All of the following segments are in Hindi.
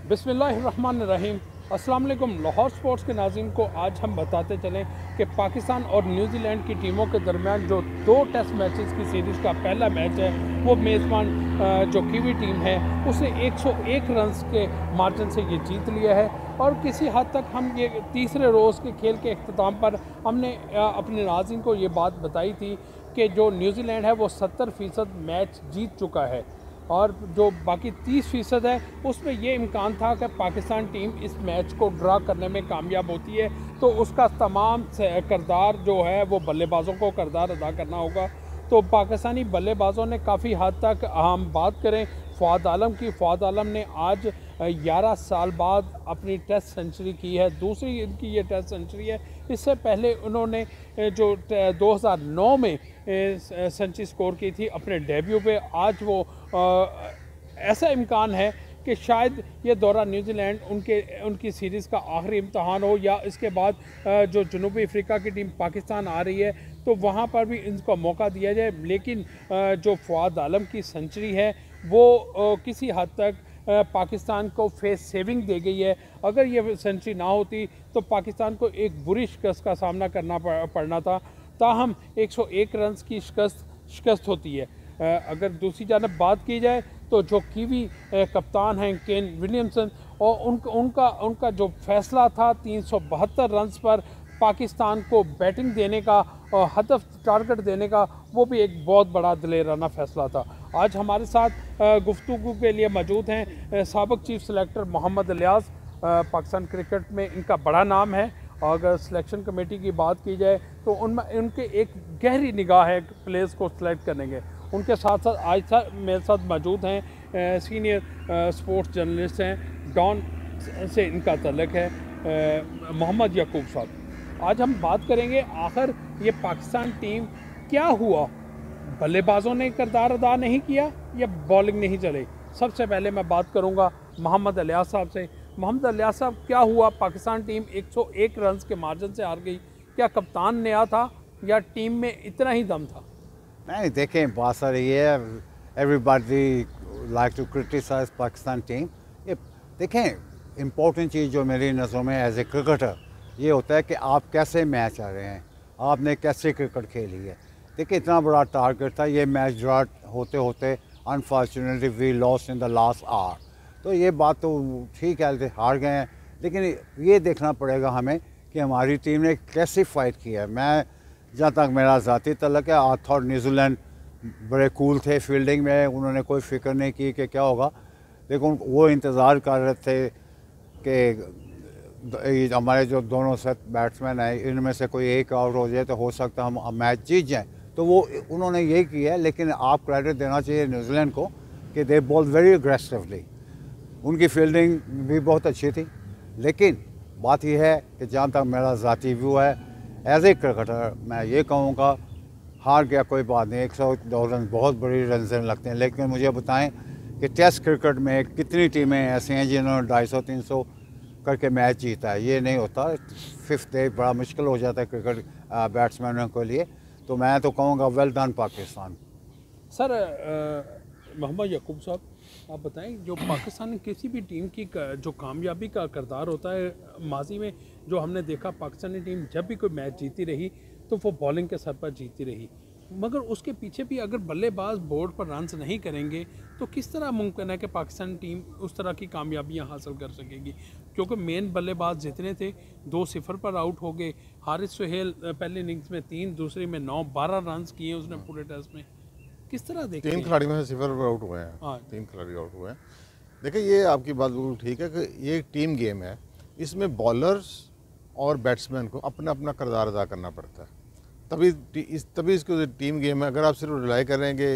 बिस्मिल्लाहिर्रहमानिर्रहीम। अस्सलाम वालेकुम। लाहौर स्पोर्ट्स के नाज़रीन को आज हम बताते चलें कि पाकिस्तान और न्यूजीलैंड की टीमों के दरमियान जो 2 टेस्ट मैचेस की सीरीज़ का पहला मैच है वो मेज़बान जो कीवी टीम है उसने 101 रन्स के मार्जिन से ये जीत लिया है। और किसी हद तक हम ये तीसरे रोज़ के खेल के अख्ताम पर हमने अपने नाज़रीन को ये बात बताई थी कि जो न्यूजीलैंड है वो 70% मैच जीत चुका है और जो बाकी 30% है उसमें ये इम्कान था कि पाकिस्तान टीम इस मैच को ड्रा करने में कामयाब होती है। तो उसका तमाम किरदार जो है वो बल्लेबाज़ों को किरदार अदा करना होगा। तो पाकिस्तानी बल्लेबाज़ों ने काफ़ी हद तक हम बात करें फ़वाद आलम की, फ़वाद आलम ने आज 11 साल बाद अपनी टेस्ट सेंचुरी की है, दूसरी इनकी ये टेस्ट सेंचुरी है। इससे पहले उन्होंने जो 2009 में सेंचुरी स्कोर की थी अपने डेब्यू पे। आज वो ऐसा इम्कान है कि शायद ये दौरा न्यूजीलैंड उनकी सीरीज़ का आखिरी इम्तहान हो, या इसके बाद जो जनूबी अफ्रीका की टीम पाकिस्तान आ रही है तो वहाँ पर भी इनको मौका दिया जाए। लेकिन जो फ़वाद आलम की सेंचुरी है वो किसी हद तक पाकिस्तान को फेस सेविंग दे गई है। अगर ये सेंचुरी ना होती तो पाकिस्तान को एक बुरी शिकस्त का सामना करना पड़ना था। ताहम 101 रन्स की शिकस्त होती है। अगर दूसरी जानब बात की जाए तो जो कीवी कप्तान हैं केन विलियमसन, और उनका जो फैसला था 372 रन्स पर पाकिस्तान को बैटिंग देने का और हदफ टारगेट देने का, वो भी एक बहुत बड़ा दिलेराना फ़ैसला था। आज हमारे साथ गुफ्तगू के लिए मौजूद हैं साबिक chief selector Mohammad Ilyas. Pakistan cricket में इनका बड़ा नाम है और अगर सिलेक्शन कमेटी की बात की जाए तो उनमें उनके एक गहरी निगाह है प्लेयर्स को सिलेक्ट करने के। उनके साथ साथ आज मेरे साथ मौजूद हैं सीनियर स्पोर्ट्स जर्नलिस्ट हैं डॉन से इनका तल्लुक़ है, मोहम्मद याकूब साहब। आज हम बात करेंगे आखिर ये पाकिस्तान टीम क्या हुआ, बल्लेबाजों ने किरदार अदा नहीं किया या बॉलिंग नहीं चली। सबसे पहले मैं बात करूंगा मोहम्मद इलियास साहब से। मोहम्मद इलियास साहब, क्या हुआ? पाकिस्तान टीम 101 रन्स के मार्जिन से हार गई। क्या कप्तान नया था या टीम में इतना ही दम था? नहीं, देखें, बात सर ये है, everybody like to criticise Pakistan team. ये देखें, इम्पोर्टेंट चीज़ जो मेरी नज़रों में एज ए क्रिकेटर ये होता है कि आप कैसे मैच आ रहे हैं, आपने कैसे क्रिकेट खेली है। देखिए, इतना बड़ा टारगेट था, ये मैच ड्रा होते होते unfortunately we lost in the last hour. तो ये बात तो ठीक है, हार गए हैं, लेकिन ये देखना पड़ेगा हमें कि हमारी टीम ने कैसे फाइट किया है। मैं जहाँ तक मेरा ज़ाती तल्लुक़ है, आई थॉट न्यूजीलैंड बड़े कूल थे फील्डिंग में, उन्होंने कोई फ़िक्र नहीं की कि क्या होगा। लेकिन वो इंतज़ार कर रहे थे कि हमारे जो दोनों सेट बैट्समैन हैं इनमें से कोई एक आउट हो जाए तो हो सकता है हम मैच जीत जाएँ। तो वो उन्होंने यही किया है। लेकिन आप क्रेडिट देना चाहिए न्यूजीलैंड को कि दे बॉल वेरी अग्रेसिवली, उनकी फील्डिंग भी बहुत अच्छी थी। लेकिन बात यह है कि जहाँ तक मेरा ज़ाती व्यू है एज ए क्रिकेटर, मैं ये कहूँगा हार गया कोई बात नहीं, 102 रन बहुत बड़ी रन लगते हैं। लेकिन मुझे बताएं कि टेस्ट क्रिकेट में कितनी टीमें ऐसी हैं जिन्होंने 250-300 करके मैच जीता है। ये नहीं होता, 5th डे बड़ा मुश्किल हो जाता है क्रिकेट बैट्समैनों के लिए। तो मैं तो कहूँगा well done Pakistan. Sir Mohammad Yakub sahab, आप बताएं, जो पाकिस्तान किसी भी टीम की जो कामयाबी का किरदार होता है, माजी में जो हमने देखा पाकिस्तानी टीम जब भी कोई मैच जीती रही तो वो बॉलिंग के सर पर जीती रही, मगर उसके पीछे भी अगर बल्लेबाज बोर्ड पर रन्स नहीं करेंगे तो किस तरह मुमकिन है कि पाकिस्तान टीम उस तरह की कामयाबियां हासिल कर सकेगी? क्योंकि मेन बल्लेबाज जितने थे 2-0 पर आउट हो गए। हारिस सुहेल पहले इनिंग्स में 3, दूसरी में 9, 12 रन्स किए उसने पूरे टेस्ट में। किस तरह देखते हैं? 3 खिलाड़ी में से 0 पर आउट हुए हैं। हाँ, 3 खिलाड़ी आउट हुए हैं। देखिए, ये आपकी बात बिल्कुल ठीक है कि ये टीम गेम है, इसमें बॉलर्स और बैट्समैन को अपना अपना किरदार अदा करना पड़ता है, तभी इसको टीम गेम है। अगर आप सिर्फ रिलाई करेंगे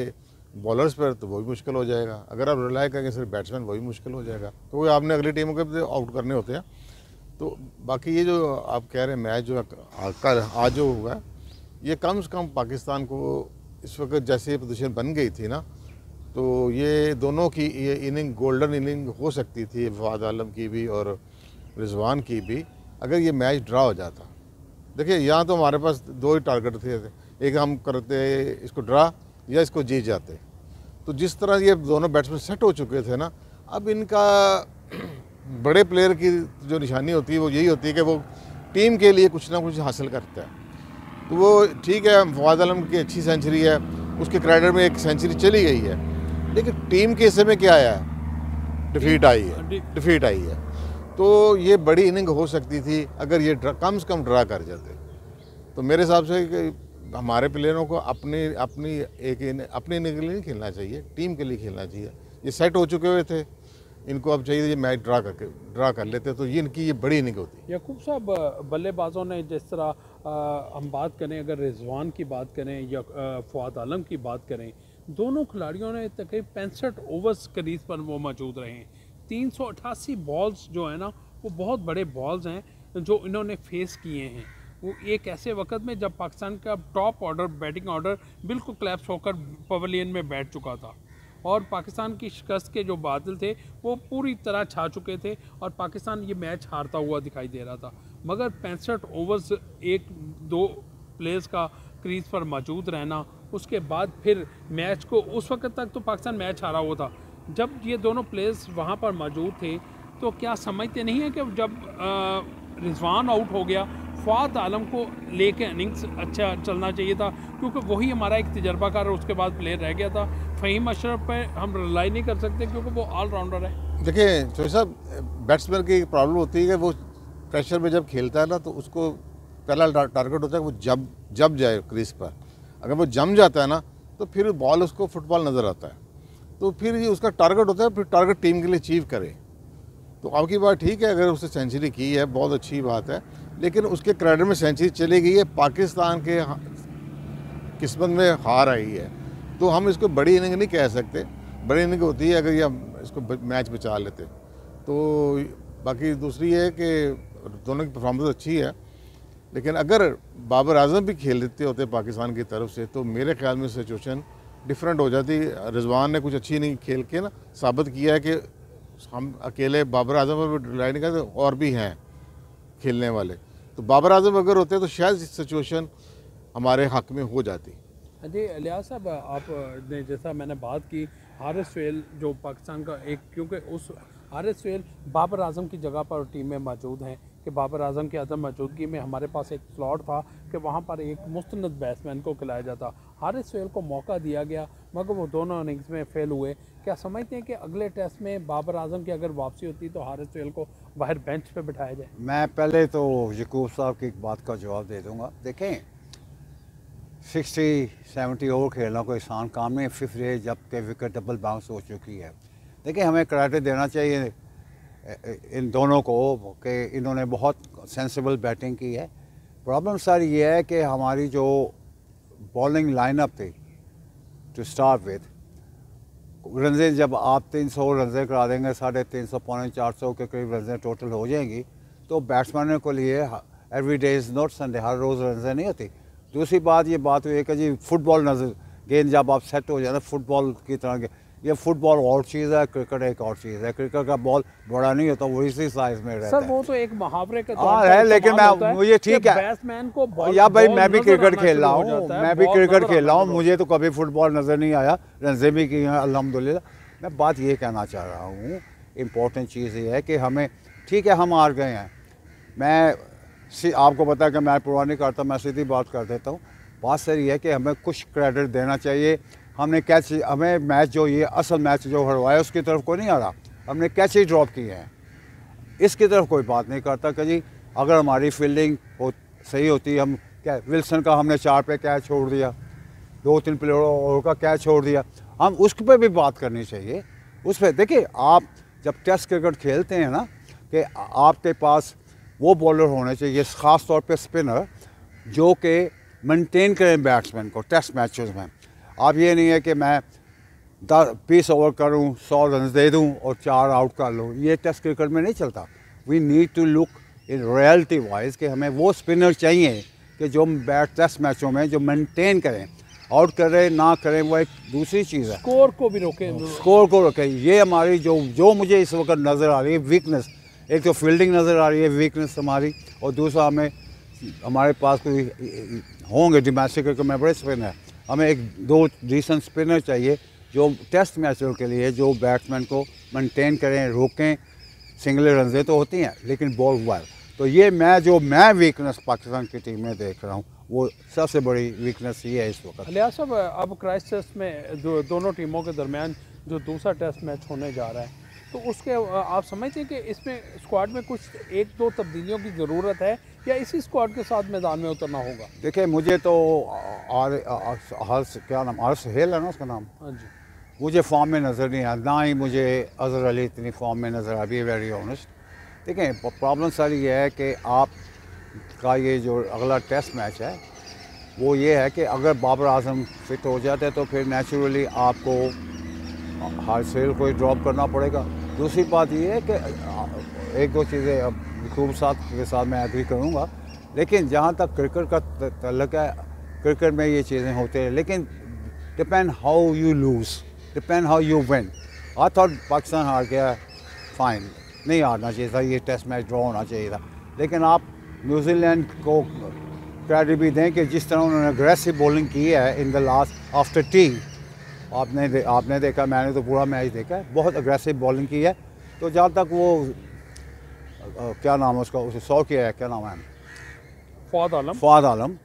बॉलर्स पर तो वो भी मुश्किल हो जाएगा, अगर आप रिलाई करेंगे सिर्फ बैट्समैन वो भी मुश्किल हो जाएगा। तो वो आपने अगली टीमों के आउट करने होते हैं। तो बाकी ये जो आप कह रहे हैं मैच जो आज जो हुआ, ये कम से कम पाकिस्तान को इस वक्त जैसे पोजीशन बन गई थी ना, तो ये दोनों की ये इनिंग गोल्डन इनिंग हो सकती थी, फ़वाद आलम की भी और रिजवान की भी, अगर ये मैच ड्रा हो जाता। देखिए, यहाँ तो हमारे पास 2 ही टारगेट थे, एक हम करते इसको ड्रा या इसको जीत जाते। तो जिस तरह ये दोनों बैट्समैन सेट हो चुके थे ना, अब इनका बड़े प्लेयर की जो निशानी होती है वो यही होती है कि वो टीम के लिए कुछ ना कुछ हासिल करता है। तो वो ठीक है, फवाद आलम की अच्छी सेंचुरी है, उसके क्रेडिट में एक सेंचुरी चली गई है, लेकिन टीम के हिस्से में क्या आया है? डिफीट आई है। तो ये बड़ी इनिंग हो सकती थी अगर ये कम से कम ड्रा कर जाते। तो मेरे हिसाब से कि हमारे प्लेयरों को अपनी इनिंग के लिए नहीं खेलना चाहिए, टीम के लिए खेलना चाहिए। ये सेट हो चुके हुए थे, इनको अब चाहिए ये मैच ड्रा कर लेते, तो ये इनकी ये बड़ी इनिंग होती। याकूब साहब, बल्लेबाजों ने जिस तरह हम बात करें, अगर रिजवान की बात करें या फवाद आलम की बात करें, दोनों खिलाड़ियों ने तकरीबन 65 ओवर्स क्रीज पर वो मौजूद रहे हैं। 388 बॉल्स जो है ना, वो बहुत बड़े बॉल्स हैं जो इन्होंने फेस किए हैं। वो एक ऐसे वक्त में जब पाकिस्तान का टॉप ऑर्डर, बैटिंग ऑर्डर बिल्कुल क्लैप्स होकर पवेलियन में बैठ चुका था और पाकिस्तान की शिकस्त के जो बादल थे वो पूरी तरह छा चुके थे और पाकिस्तान ये मैच हारता हुआ दिखाई दे रहा था। मगर 65 ओवर्स एक दो प्लेयर्स का क्रीज पर मौजूद रहना, उसके बाद फिर मैच को, उस वक्त तक तो पाकिस्तान मैच हारा हुआ था, जब ये दोनों प्लेयर्स वहाँ पर मौजूद थे, तो क्या समझते नहीं है कि जब रिजवान आउट हो गया, फवाद आलम को लेके इनिंग्स अच्छा चलना चाहिए था, क्योंकि वही हमारा एक तजर्बाकार उसके बाद प्लेयर रह गया था। फ़हीम अशरफ पे हम रिलाई नहीं कर सकते क्योंकि वो ऑलराउंडर है। देखिए चौधरी साहब, बैट्समैन की प्रॉब्लम होती है कि वो प्रेशर में जब खेलता है ना, तो उसको पहला टारगेट होता है कि वो जब जाए क्रीज पर। अगर वो जम जाता है ना, तो फिर बॉल उसको फुटबॉल नज़र आता है, तो फिर ये उसका टारगेट होता है, फिर टारगेट टीम के लिए अचीव करे। तो आपकी बात ठीक है, अगर उसने सेंचुरी की है बहुत अच्छी बात है, लेकिन उसके क्रेडिट में सेंचुरी चली गई है, पाकिस्तान के किस्मत में हार आई है। तो हम इसको बड़ी इनिंग नहीं कह सकते। बड़ी इनिंग होती है अगर ये इसको मैच बचा लेते। तो बाकी दूसरी है कि दोनों की परफॉर्मेंस अच्छी है, लेकिन अगर बाबर आजम भी खेल देते होते पाकिस्तान की तरफ से, तो मेरे ख्याल में सिचुएशन डिफरेंट हो जाती। रिजवान ने कुछ अच्छी नहीं खेल के ना साबित किया है कि हम अकेले बाबर आजम पर रिलाई नहीं करते, और भी हैं खेलने वाले। तो बाबर आजम अगर होते तो शायद सिचुएशन हमारे हक में हो जाती। जी लियाज साहब, आप ने जैसा मैंने बात की, हारिस सोहेल जो पाकिस्तान का एक, क्योंकि उस हारिस सोहेल बाबर आजम की जगह पर टीम में मौजूद हैं, कि बाबर आजम की अदम मौजूदगी में हमारे पास एक स्लॉट था कि वहाँ पर एक मुस्तनद बैट्समैन को खिलाया जाता। हारिस सोहेल को मौका दिया गया मगर वो दोनों इनिंग्स में फेल हुए। क्या समझते हैं कि अगले टेस्ट में बाबर आजम की अगर वापसी होती तो हारिस सोहेल को बाहर बेंच पे बिठाया जाए? मैं पहले तो याकूब साहब की एक बात का जवाब दे दूंगा। देखें, 60-70 ओवर खेलना कोई आसान काम नहीं है, 5th डे जबकि विकेट डबल बाउंस हो चुकी है। देखिए, हमें क्रेडिट देना चाहिए इन दोनों को कि इन्होंने बहुत सेंसिबल बैटिंग की है। प्रॉब्लम सर ये है कि हमारी जो बॉलिंग लाइनअप थी टू स्टार्ट विद, रनजें जब आप 300 रनजें करा देंगे, 350 पौने 400 के करीब रनजें टोटल हो जाएंगी, तो बैट्समैनों के लिए every day is not Sunday, हर रोज़ रनजें नहीं होती। दूसरी बात ये बात हुई है कि जी फुटबॉल नजर गेंद जब आप सेट हो जाए ना फुटबॉल की तरह, ये फुटबॉल और चीज़ है, क्रिकेट एक और चीज़ है। क्रिकेट का बॉल बड़ा नहीं होता, वो इसी साइज में रहता है। सर वो तो एक मुहावरे के तौर है, लेकिन मैं मुझे ठीक है बैट्समैन को या भाई मैं भी क्रिकेट खेल रहा हूँ, मैं भी क्रिकेट खेल रहा हूँ, मुझे तो कभी फुटबॉल नज़र नहीं आया, रनजें भी की हैं अल्हम्दुलिल्लाह। मैं बात ये कहना चाह रहा हूँ, इम्पोर्टेंट चीज़ ये है कि हमें, ठीक है हम हार गए हैं, मैं आपको पता है कि मैं परवाह नहीं करता, मैं सीधी बात कर देता हूँ। बात सही है कि हमें कुछ क्रेडिट देना चाहिए। हमने कैच, हमें मैच जो ये असल मैच जो हरवाया उसकी तरफ कोई नहीं आ रहा, हमने कैच ही ड्रॉप किए हैं, इसकी तरफ कोई बात नहीं करता कि जी अगर हमारी फील्डिंग सही होती, हम क्या विल्सन का हमने 4 पे कैच छोड़ दिया, 2-3 प्लेयरों और का कैच छोड़ दिया, हम उस पर भी बात करनी चाहिए। उस पर देखिए, आप जब टेस्ट क्रिकेट खेलते हैं ना, कि आपके पास वो बॉलर होने चाहिए, ख़ास तौर पे स्पिनर, जो कि मेंटेन करें बैट्समैन को टेस्ट मैचेस में। आप ये नहीं है कि मैं 20 ओवर करूं, 100 रन दे दूं और 4 आउट कर लूं, ये टेस्ट क्रिकेट में नहीं चलता। We need to look in reality wise कि हमें वो स्पिनर चाहिए कि जो टेस्ट मैचों में जो मेंटेन करें, आउट करें ना करें वो एक दूसरी चीज़ है, स्कोर को भी रोके, स्कोर को रोके। ये हमारी जो मुझे इस वक्त नज़र आ रही है वीकनेस, एक तो फील्डिंग नज़र आ रही है वीकनेस हमारी, और दूसरा हमारे पास कोई होंगे डोमेस्टिक क्रिकेट में बड़े स्पिनर है, हमें 1-2 डिसेंट स्पिनर चाहिए जो टेस्ट मैचों के लिए जो बैट्समैन को मेंटेन करें, रोकें, सिंगल रनजें तो होती हैं लेकिन बॉल वेल। तो ये मैं वीकनेस पाकिस्तान की टीम में देख रहा हूँ, वो सबसे बड़ी वीकनेस ये है इस वक्त। लिहाज साहब, अब क्राइस्टचर्च में दोनों टीमों के दरमियान जो दूसरा टेस्ट मैच होने जा रहा है, तो उसके आप समझते हैं कि इसमें स्क्वाड में कुछ एक दो तब्दीलियों की ज़रूरत है या इसी स्क्वाड के साथ मैदान में उतरना होगा? देखिए मुझे तो क्या नाम, आर हेल है ना उसका नाम, हाँ जी, मुझे फॉर्म में नज़र नहीं आया, ना ही मुझे अजहर अली इतनी फॉर्म में नज़र आ, बी वेरी ऑनेस्ट। देखें प्रॉब्लम सारी ये है कि आपका ये जो अगला टेस्ट मैच है वो ये है कि अगर बाबर आजम फिट हो जाते हैं तो फिर नेचुरली आपको हारसेल को ही ड्रॉप करना पड़ेगा। दूसरी बात ये है कि एक दो चीज़ें अब खूब के साथ मैं एग्री करूँगा, लेकिन जहाँ तक क्रिकेट का तल्लक है, क्रिकेट में ये चीज़ें होते हैं, लेकिन depend how you lose, depend how you win. I thought Pakistan हार गया, फाइन, नहीं हारना चाहिए था, ये टेस्ट मैच ड्रॉ होना चाहिए था। लेकिन आप न्यूजीलैंड को क्रेडिट भी दें कि जिस तरह उन्होंने अग्रेसिव बॉलिंग की है इन द लास्ट आफ्टर टी, आपने देखा, मैंने तो पूरा मैच देखा है, बहुत अग्रेसिव बॉलिंग की है। तो जहाँ तक वो क्या नाम है उसका, उसे 100 किया है, क्या नाम है, फवाद आलम,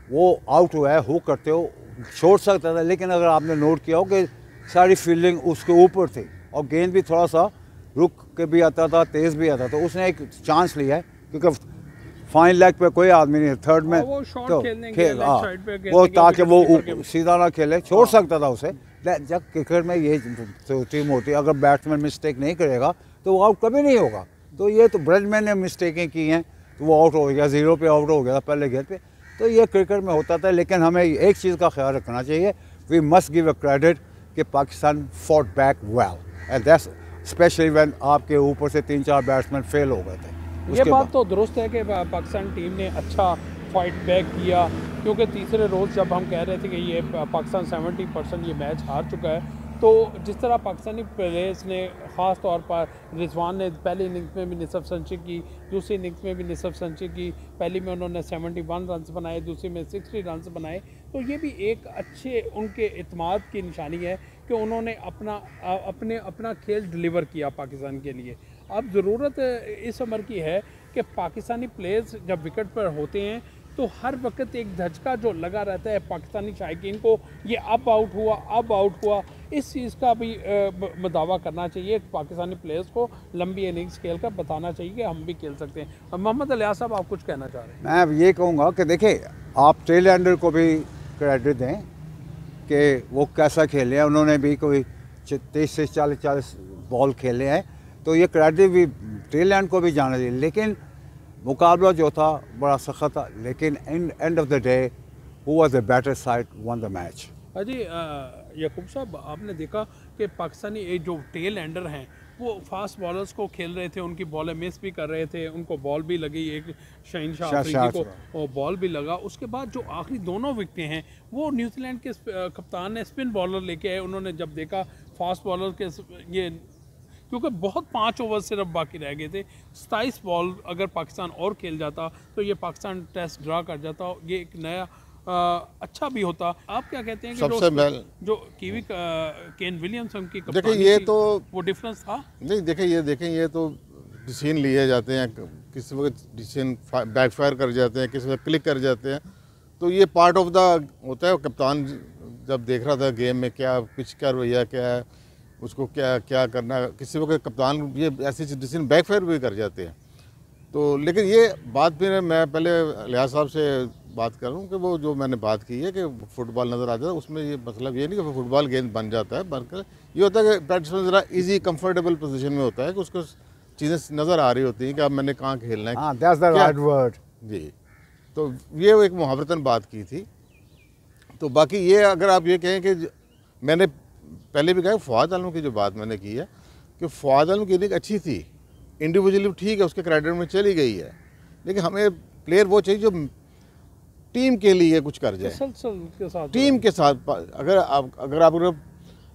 वो आउट हुआ है, हुक करते हो छोड़ सकता था, लेकिन अगर आपने नोट किया हो कि सारी फील्डिंग उसके ऊपर थी और गेंद भी थोड़ा सा रुक के भी आता था, तेज़ भी आता था, तो उसने एक चांस लिया है क्योंकि फाइन लेग पे कोई आदमी नहीं है, थर्ड में वो तो वो ताकि वो सीधा ना खेले, छोड़ सकता था उसे। जब क्रिकेट में ये तो टीम होती है, अगर बैट्समैन मिस्टेक नहीं करेगा तो वो आउट कभी नहीं होगा। तो ये तो ब्रजमैन ने मिस्टेकें की हैं तो वो आउट हो गया, 0 पे आउट हो गया था पहले गेंद पे। तो ये क्रिकेट में होता था, लेकिन हमें एक चीज़ का ख्याल रखना चाहिए, we must give a credit कि Pakistan fought back well and that's specially when आपके ऊपर से 3-4 बैट्समैन फेल हो गए थे। ये बात तो दुरुस्त है कि पाकिस्तान टीम ने अच्छा फाइट बैक किया, क्योंकि तीसरे रोज़ जब हम कह रहे थे कि ये पाकिस्तान 70% ये मैच हार चुका है, तो जिस तरह पाकिस्तानी प्लेयर्स ने ख़ास तौर पर रिजवान ने पहली इनिंग्स में भी निसफ संची की, दूसरी इनिंग्स में भी निसफ संची की, पहली में उन्होंने 71 रन्स बनाए, दूसरी में 60 रन्स बनाए, तो ये भी एक अच्छे उनके इत्माद की निशानी है कि उन्होंने अपना खेल डिलीवर किया पाकिस्तान के लिए। अब ज़रूरत इस उम्र की है कि पाकिस्तानी प्लेयर्स जब विकेट पर होते हैं तो हर वक्त एक धचका जो लगा रहता है पाकिस्तानी शायकीन को, ये अब आउट हुआ, इस चीज़ का भी दावा करना चाहिए। पाकिस्तानी प्लेयर्स को लंबी इनिंग्स खेल कर बताना चाहिए कि हम भी खेल सकते हैं। मोहम्मद लियाज साहब, आप कुछ कहना चाह रहे हैं? मैं ये कहूँगा कि देखिए आप टेल एंडर को भी क्रेडिट दें कि वो कैसा खेले हैं, उन्होंने भी कोई 30 से 40 बॉल खेले हैं, तो ये क्रेडिट भी टेल एंड को भी जाना चाहिए। लेकिन मुकाबला जो था बड़ा सख्त था, लेकिन end of the day who was the better side one the match. अजी याकूब साहब, आपने देखा कि पाकिस्तानी जो टेल एंडर हैं वो फास्ट बॉलर्स को खेल रहे थे, उनकी बॉलें मिस भी कर रहे थे, उनको बॉल भी लगी, एक शहनशाह अफरीदी को बॉल भी लगा। उसके बाद जो आखिरी दोनों विकेटें हैं वो न्यूजीलैंड के कप्तान ने स्पिन बॉलर लेके आए। उन्होंने जब देखा फास्ट बॉलर के ये, क्योंकि बहुत 5 ओवर सिर्फ बाकी रह गए थे, 27 बॉल अगर पाकिस्तान और खेल जाता तो ये पाकिस्तान टेस्ट ड्रा कर जाता, ये एक नया अच्छा भी होता। आप क्या कहते हैं कि जो कीवी केन विलियमसन की देखिए ये तो वो डिफरेंस था? नहीं, देखें ये तो डिसीजन लिए जाते हैं, किसी वक्त डिसीजन बैकफायर कर जाते हैं, किसी वक्त क्लिक कर जाते हैं, तो ये पार्ट ऑफ द होता है। कप्तान जब देख रहा था गेम में क्या पिच का रवैया क्या है, उसको क्या करना, किसी वक्त कप्तान ये ऐसी डिसीजन बैकफायर भी कर जाते हैं। तो लेकिन ये बात फिर मैं पहले लिहाज साहब से बात कर रहा हूँ कि वो जो मैंने बात की है कि फुटबॉल नज़र आ जाता है, उसमें ये मतलब ये नहीं कि फुटबॉल गेंद बन जाता है, बनकर ये होता है कि बैट्समैन ज़रा इजी कंफर्टेबल पोजीशन में होता है कि उसको चीज़ें नज़र आ रही होती हैं कि अब मैंने कहाँ खेलना है। That's the right word. जी, तो ये एक मुहावरतन बात की थी। तो बाकी ये अगर आप ये कहें कि मैंने पहले भी कहा फवाद आलम की जो बात मैंने की है कि फवाद आलम की इनिंग अच्छी थी, इंडिविजुअली ठीक है, उसके क्रेडिट में चली गई है, लेकिन हमें प्लेयर वो चाहिए जो टीम के लिए कुछ कर जाए, टीम के साथ।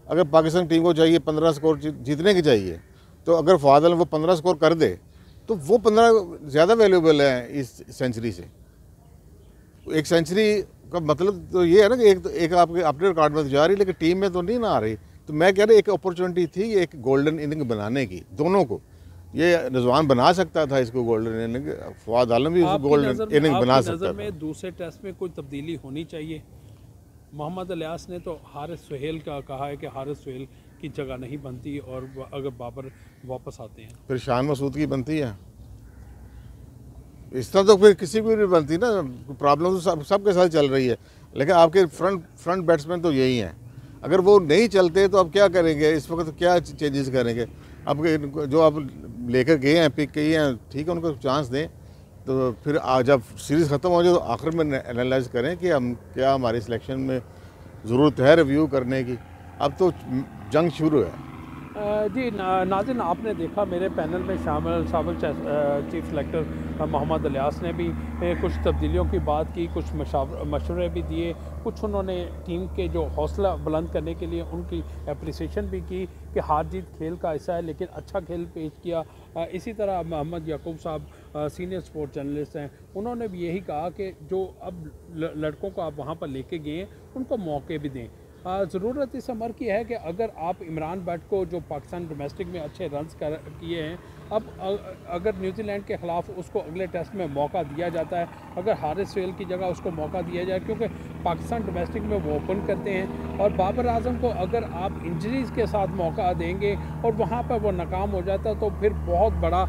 अगर पाकिस्तान टीम को चाहिए 15 स्कोर जीतने की चाहिए, तो अगर फवाद आलम वो 15 स्कोर कर दे तो वो 15 ज़्यादा वैल्यूबल है इस सेंचुरी से। एक सेंचुरी का मतलब तो ये है ना कि एक आपके अपने रिकॉर्ड में तो जा रही, लेकिन टीम में तो नहीं ना आ रही। तो मैं कह रहा एक अपॉर्चुनिटी थी एक गोल्डन इनिंग बनाने की दोनों को, ये रिजवान बना सकता था इसको गोल्डन इनिंग, फवाद आलम भी उसको गोल्डन इनिंग बना सकता था। में दूसरे टेस्ट में कोई तब्दीली होनी चाहिए। मोहम्मद इलियास ने तो हारिस सुहेल का कहा है कि हारिस सुहेल की जगह नहीं बनती और अगर बाबर वापस आते हैं फिर शान मसूद की बनती है, इस तरह तो फिर किसी भी नहीं बनती ना। प्रॉब्लम तो सबके साथ चल रही है, लेकिन आपके फ्रंट बैट्समैन तो यही हैं। अगर वो नहीं चलते तो अब क्या करेंगे, इस वक्त क्या चेंजेस करेंगे। अब जो आप लेकर गए हैं, पिक किए हैं, ठीक है, उनको चांस दें। तो फिर जब सीरीज़ ख़त्म हो जाए तो आखिर में एनालाइज करें कि हम क्या हमारी सिलेक्शन में ज़रूरत है रिव्यू करने की। अब तो जंग शुरू है। जी नाज़रीन, आपने देखा मेरे पैनल में शामिल साबिक चीफ सेलेक्टर मोहम्मद इलियास ने भी कुछ तब्दीलियों की बात की, कुछ मशवरे भी दिए, कुछ उन्होंने टीम के जो हौसला बुलंद करने के लिए उनकी अप्रिसिएशन भी की कि हार जीत खेल का हिस्सा है, लेकिन अच्छा खेल पेश किया। इसी तरह मोहम्मद याकूब साहब सीनियर स्पोर्ट्स जर्नलिस्ट हैं, उन्होंने भी यही कहा कि जो अब लड़कों को आप वहाँ पर लेके गए हैं उनको मौके भी दें। ज़रूरत इस अमर की है कि अगर आप इमरान भट्ट को, जो पाकिस्तान डोमेस्टिक में अच्छे रन्स किए हैं, अब अगर न्यूजीलैंड के ख़िलाफ़ उसको अगले टेस्ट में मौका दिया जाता है, अगर हारिस सुहेल की जगह उसको मौका दिया जाए, क्योंकि पाकिस्तान डोमेस्टिक में वो ओपन करते हैं, और बाबर आजम को अगर आप इंजरीज़ के साथ मौका देंगे और वहाँ पर वो नाकाम हो जाता है तो फिर बहुत बड़ा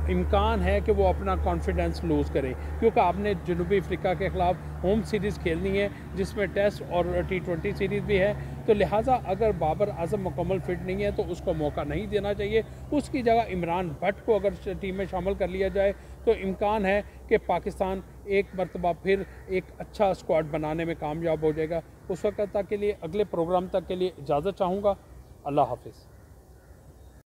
इम्कान है कि वो अपना कॉन्फिडेंस लूज़ करे, क्योंकि आपने जनूबी अफ्रीका के ख़िलाफ़ होम सीरीज़ खेलनी है जिसमें टेस्ट और T20 सीरीज़ भी है। तो लिहाजा अगर बाबर आजम मुकम्मल फिट नहीं है तो उसको मौका नहीं देना चाहिए। उसकी जगह इमरान भट्ट को अगर टीम में शामिल कर लिया जाए तो इम्कान है कि पाकिस्तान एक मरतबा फिर एक अच्छा स्क्वाड बनाने में कामयाब हो जाएगा। उस वक्त तक के लिए, अगले प्रोग्राम तक के लिए इजाज़त चाहूँगा। अल्लाह हाफिज़।